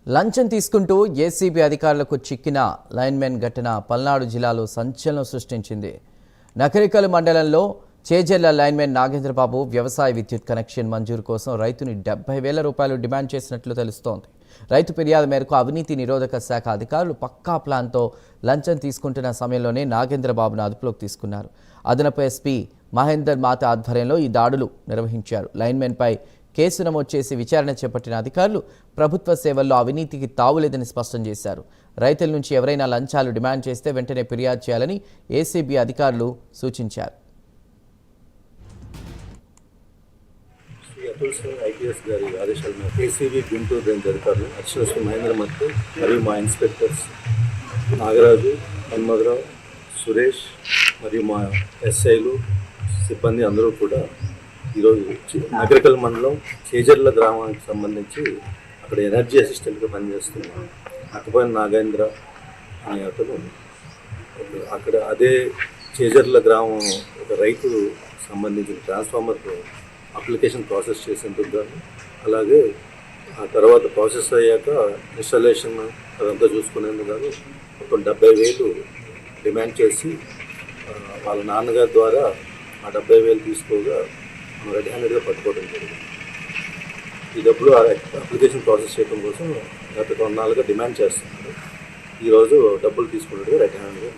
లంచం తీసుకుంటూ ఏసీబీ అధికారులకు చిక్కిన లైన్మెన్ ఘటన పల్నాడు జిల్లాలో సంచలనం సృష్టించింది. నకరికల్ మండలంలో చేజర్ల లైన్మెన్ నాగేంద్రబాబు వ్యవసాయ విద్యుత్ కనెక్షన్ మంజూరు కోసం రైతుని 70,000 రూపాయలు డిమాండ్ చేసినట్లు తెలుస్తోంది. రైతు ఫిర్యాదు మేరకు అవినీతి నిరోధక శాఖ అధికారులు పక్కా ప్లాన్తో లంచం తీసుకుంటున్న సమయంలోనే నాగేంద్రబాబును అదుపులోకి తీసుకున్నారు. అదనపు ఎస్పీ మహేందర్ మాత ఆధ్వర్యంలో ఈ దాడులు నిర్వహించారు. లైన్మెన్పై కేసు నమోదు చేసి విచారణ చేపట్టిన అధికారులు ప్రభుత్వ సేవల్లో అవినీతికి తావులేదని స్పష్టం చేశారు. రైతుల నుంచి ఎవరైనా లంచాలు డిమాండ్ చేస్తే వెంటనే ఫిర్యాదు చేయాలని ఏసీబీ అధికారులు సూచించారు. ఐపీఎస్ గారి ఆదేశాల మేరకు ఏసీబీ గుంటూరు రేంజ్ అధికారులు అశ్వశ్రీ మహేంద్ర మత్తు మరియు మా ఇన్స్పెక్టర్స్ నాగరాజు, హన్మధరావు, సురేష్ మరియు మా ఎస్ఐలు సిబ్బంది అందరూ కూడా ఈరోజు నగరికల్ మండలం చేజర్ల గ్రామానికి సంబంధించి అక్కడ ఎనర్జీ అసిస్టెంట్గా పనిచేస్తున్నాం అక్కపైన నాగేంద్ర అనే అతను అక్కడ అదే చేజర్ల గ్రామం ఒక రైతు సంబంధించిన ట్రాన్స్ఫార్మర్ అప్లికేషన్ ప్రాసెస్ చేసేందుకు కానీ అలాగే ఆ తర్వాత ప్రాసెస్ అయ్యాక ఇన్స్టాలేషన్ అదంతా చూసుకునేందుకు కానీ మొత్తం 70,000 డిమాండ్ చేసి వాళ్ళ నాన్నగారి ద్వారా ఆ 70,000 తీసుకోగా మనం రెడీ హ్యాండెడ్గా పట్టుకోవడం జరిగింది. ఈ డబ్బులు అప్లికేషన్ ప్రాసెస్ చేయడం కోసం గత కొన్నాళ్ళుగా డిమాండ్ చేస్తున్నారు. ఈరోజు డబ్బులు తీసుకున్నట్టుగా రెడీ హ్యాండెడ్గా